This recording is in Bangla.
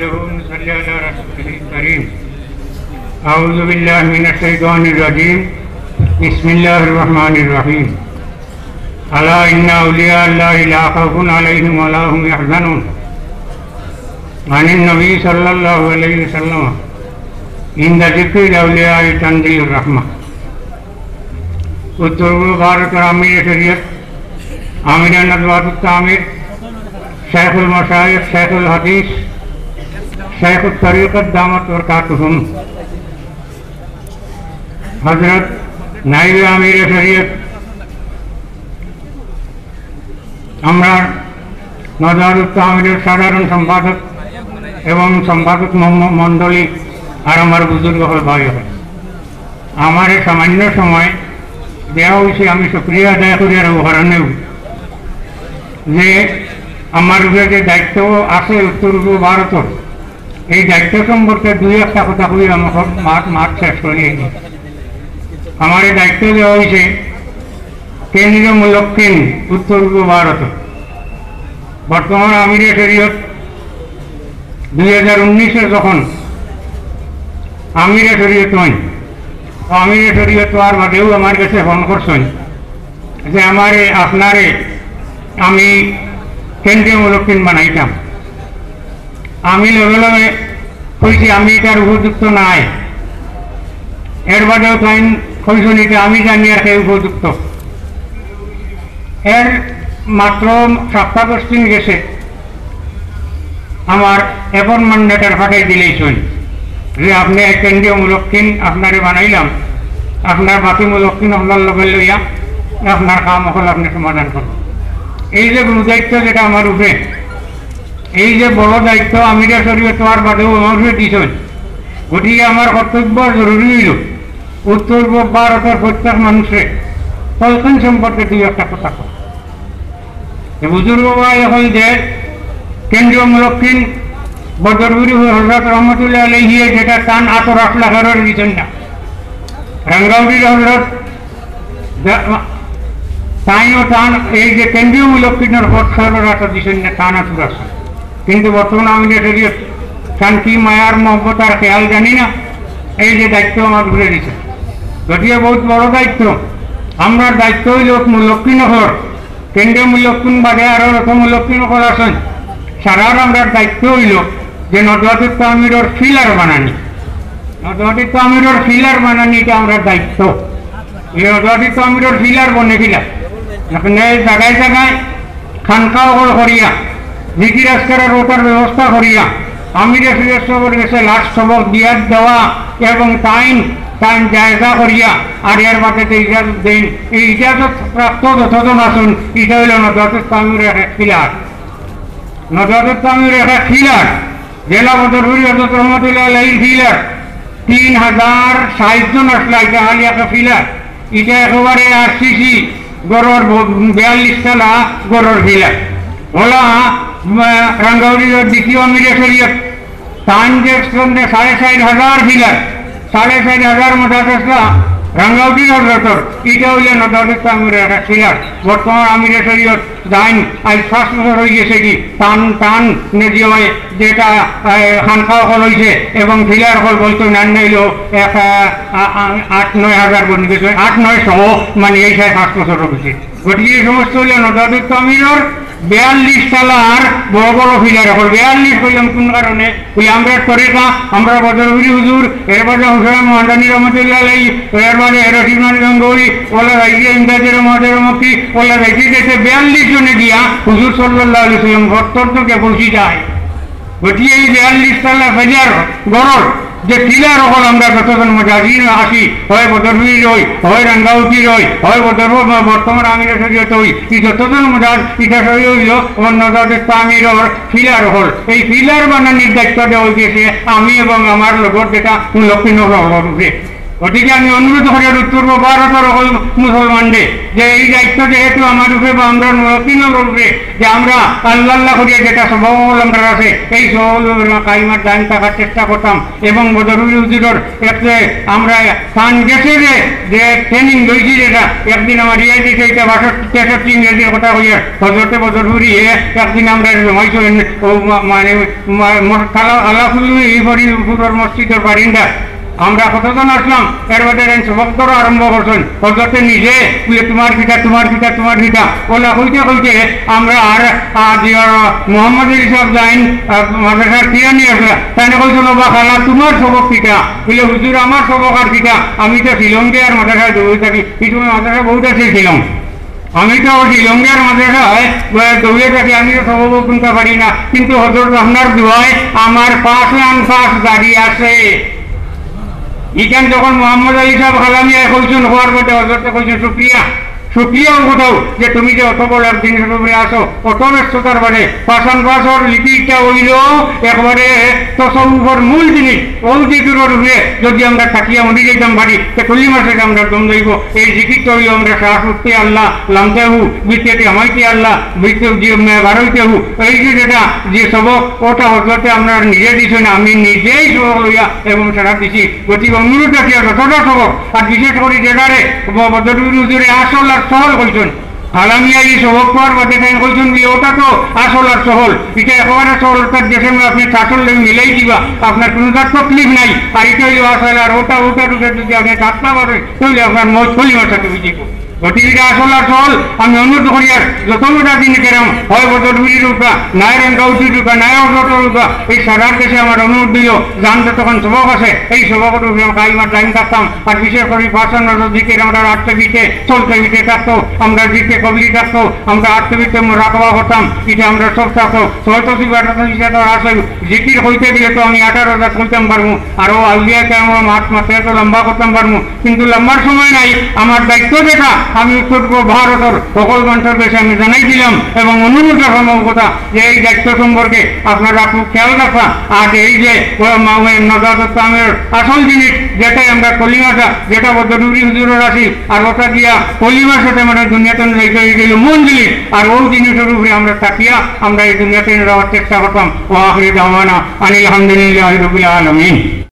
نحمده ونصلي على رسوله الكريم. أعوذ بالله من الشيطان الرجيم. بسم الله الرحمن الرحيم. ألا إن أولياء الله لا خوف عليهم ولا هم يحزنون. عن النبي صلى الله عليه وسلم عند ذكر الأولياء تنزيل الرحمة. उत्तर भारत आमिर शरीयत आमिर नदवात आमिर शेखुल मशाइख शेखुल हदीस शेखुल तरीक़त दामत बरकातुहुम हजरत नाइब आमिर शरीयत আমরা নজরুল আমিরের সাধারণ সম্পাদক এবং সম্পাদক মণ্ডলী আর আমার বুজুর্গ হল ভাই হয় আমার সামান্য সময় দেওয়া হয়েছে আমি শুক্রিয়া আদায় করি আর কারণেও যে আমার উপরে যে দায়িত্ব আছে উত্তর পূর্ব ভারতের এই দায়িত্ব সম্পর্কে দুই একটা কথা কই আমাকে মাঠ শেষ করিয়ে আমার এই দায়িত্ব দেওয়া হয়েছে কেন্দ্রীয় মুলক্কিন উত্তর পূর্ব ভারত বর্তমান আমিরে শরীয়ত 2019-এ যখন আমিরে শরীয়ত হয় আমিরে শরীয়ত হওয়ার বাদেও আমার কাছে ফোন করছেন যে আমারে আপনারে আমি কেন্দ্রীয় মুলক্কিন বানাইতাম আমি লগে লগে কইছি আমি এটার উপযুক্ত নাই এর বাদেও তাই কইছেন এটা আমি জানি আর কে উপযুক্ত এর মাত্র 7 দিন গেছে আমার অ্যাপয়েন্টমেন্ট লেটার পাঠাই দিলেইছেন যে আপনি কেন্দ্রীয় মুলক্কিন আপনারে বানাইলাম আপনার বাকি মুলক্কিন আপনার লগে লইয়া আপনার কাম হল আপনি সমাধান করুন এই যে দায়িত্ব যেটা আমার উপরে এই যে বড় দায়িত্ব আমিরা শরীয়ত হওয়ার বাদেও আমার উপরে দিয়েছেন গতিকে আমার কর্তব্য জরুরি হইল উত্তর পূর্ব ভারতের প্রত্যেক মানুষের কলকান সম্পর্কে দুই একটা কথা বুজুর্গ ভাই এখন যে কেন্দ্রীয় মুলক্কিন বদরপুরি হজরত রহমতুল্লাহ আলাইহি যেটা টান 8 লাখ দিচ্ছেন না রাঙ্গাউড়ির হজরত তাইও টান এই যে কেন্দ্রীয় মুলক্কিনের পথ সর্বরাত দিচ্ছেন না টান 8 লাখ কিন্তু বর্তমানে আমি যে শান্তি মায়ার মহব্বত আর খেয়াল জানি না এই যে দায়িত্ব আমার ঘুরে দিচ্ছে যদিও বহুত বড় দায়িত্ব আমরা দায়িত্ব হইল মুলক্কিন হর কেন্দ্রীয় মুলক্কিন বাদে আরো রকম মুলক্কিন হর আছেন সারা আমরা দায়িত্ব হইল যে নদওয়াতুত তামিরের ফিলার বানানি নদওয়াতুত তামিরের ফিলার বানানি এটা আমরা দায়িত্ব এই নদওয়াতুত তামিরের ফিলার বনে গিলা এখানে জায়গায় জায়গায় খানকা করিয়া জিকির আজকারের ওটার ব্যবস্থা করিয়া আমিরে ফিরসবর গেছে লাস্ট সবক দিয়ার দেওয়া এবং টাইম জায়গা করিয়া আর এর বাদে ইজাজত দেন এই ইজাজত প্রাপ্ত যতজন আসুন এটা হইল নদওয়াতুত তামিরের এক ফিলার নজরুল তামির একটা ফিলার জেলা বদরপুরি হজরত রহমতুল্লাহ আলাইহির ফিলার 3060 জন আসলে এটা হালি একটা ফিলার এটা একেবারে আরসিসি গড়র 42 তলা গড়র ফিলার ওলা রাঙ্গাউড়ির দ্বিতীয় আমিরে শরীয়ত ট্রানজেকশনে 4,500 ফিলার 4,500 মতাদর্শা রাঙ্গাউড়ির হজরতর এটা হইলে নজরুল তামিরের একটা ফিলার বর্তমান আমিরে শরীয়ত দাইন আজ 5 বছর হয়ে গেছে কি টান নেজিও যেটা খানকা হল হয়েছে এবং ফিলার হল বলতো নান নাইল 8-9 হাজার বনি গেছে 8-900 মানে এই 5 বছর হয়েছে গতিকে এই সমস্ত হইলে নজরুল তামিরের 42 তলার বড় বড় ফিলার হল 42 কইলাম কোন কারণে ওই আমরা তরিকা আমরা বদরপুরি হুজুর এর বাদে হুসাইন মহাদানি রহমতুল্লাহ আলাইহি এর বাদে রশিদমান গঙ্গোই ওলা রাইজি ইমদাদের মহাদের মক্কি ওলা রাইজি যেতে 42 জনে গিয়া হুজুর সাল্লাল্লাহু আলাইহি ওয়াসাল্লাম ভক্তকে বসি যায় গতিকে এই 42 তলা ফিলার গড়র যে ফিলার হল আমরা যতজন মুজাহিদিন আসি হয় বদরপুরি রই হয় রাঙ্গাউটি রই হয় বর্তমান আমিরে শরীয়ত হই এই যতজন মুজাহিদ হইল ওর নজরুল তামিরের ফিলার হল এই ফিলার বানানির দায়িত্ব দেওয়া গেছে আমি এবং আমার লগর যেটা মুলক্কিন হল গতিকে আমি অনুরোধ করি উত্তর ভারতের সকল মুসলমানদের যে এই দায়িত্ব যেহেতু আমার উপরে বা আমরা নতুনের উপরে যে আমরা আল্লাহ আল্লাহ করিয়া যেটা সবল আমরা আছে এই সবল কাইমার দান থাকার চেষ্টা করতাম এবং বদরুল হুজুরের একটা আমরা স্থান গেছে যে ট্রেনিং লইছি যেটা একদিন আমার ইয়ে দিয়েছে এটা 63 ইংরেজির কথা হইয়া হজরতে বদরুল একদিন আমরা জমাইছো মানে আলাফুল্লি পুরোর মসজিদের বারিন্দা আমরা কতজন আসলাম এর মধ্যে সবক আরম্ভ করছেন হজরতে নিজে তোমার পিতা তোমার পিতা তোমার পিতা ওলা হইতে হইতে আমরা আর মোহাম্মদ আলী সাহেব যাইন মাদ্রাসার পিয়া নিয়ে আসলাম তাই কইছিল বা খালা তোমার সবক পিতা বলে হুজুর আমার সবক আর পিতা আমি তো শিলংকে আর মাদ্রাসায় দৌড়ে থাকি এই সময় মাদ্রাসা বহুত আছে শিলং আমি তো শিলংয়ের মাদ্রাসায় দৌড়ে থাকি আমি তো সবক শুনতে পারি না কিন্তু হজরত আপনার দোয়ায় আমার 5 গাড়ি আছে ইখান যখন মোহাম্মদ আলী সাহেব খালামিয়া কইছেন হওয়ার মধ্যে হজরতে কইছেন সুপ্রিয়াও কোথাও যে তুমি যে অত বড় এক জিনিসের উপরে আসো অত ব্যস্ততার বাদে পাশান পাশর লিপিটা হইল একবারে তসৌফর মূল জিনিস ওই জিকিরের উপরে যদি আমরা থাকিয়া মন্দির যেতাম পারি সে কল্লি মাসে আমরা দম দইব এই জিকিরটা হইল আমরা শ্বাস উঠতে আল্লাহ লামতে হু বিতে আমাইতে আল্লাহ বিতে বারোইতে হু এই যে যেটা যে সবক ওটা হজরতে আমরা নিজে দিছি না আমি নিজেই সবক লইয়া এবং সারা দিছি গতিকে অনুরোধ রাখিয়া যতটা সবক আর বিশেষ করে যেটারে বদরুল হুজুরে আসল সহল কইছেন আলামিয়া এই সবক পাওয়ার বাদে তাই কইছেন যে ওটা তো আসল আর সহল এটা একেবারে সহল তার দেশের আপনি চাটল মিলাই দিবা আপনার কোনো তার তকলিফ নাই আর এটা হইল আসল আর ওটা ঢুকে যদি আপনি চাটনা পারেন তাহলে আপনার মত কলিমার সাথে বুঝিব গতিকে আসল আর সহল আমি অনুরোধ করি আর যতটা দিন কেরাম হয় বদরুলি রূপা নায়রন গাউটি রূপা নায়ক রূপা এই সারার দেশে আমার অনুরোধ দিল জানতে তখন সবক আছে এই সবকের উপরে কাইমার লাইন থাকতাম আর বিশেষ করে পাঁচন দিকে আমরা আত্মবিতে চলতে বিতে থাকতো আমরা দিকে কবলি থাকতো আমরা আত্মবিতে রাখবা হতাম এটা আমরা সব থাকতো 86 আসে জিকির হইতে গেলে তো আমি 18,000 চলতাম পারবো আরো আউলিয়া কেমন মাত্রা তো লম্বা করতাম পারবো কিন্তু লম্বার সময় নাই আমার দায়িত্ব যেটা আমি উত্তর ভারতের সকল মানুষের দেশে আমি জানাই দিলাম এবং অনুরোধ রাখার কথা যে এই দায়িত্ব সম্পর্কে আপনারা খুব খেয়াল রাখা আর এই যে নজামের আসল জিনিস যেটাই আমরা কলিমাটা যেটা বদরুলি হুজুরের আসি আর ওটা দিয়া কলিমার সাথে মানে দুনিয়াতে গেল মূল জিনিস আর ওই জিনিসের উপরে আমরা থাকিয়া আমরা এই দুনিয়াতে যাওয়ার চেষ্টা করতাম ও আখরি দাওয়ানা আলহামদুলিল্লাহি রাব্বিল আলামিন।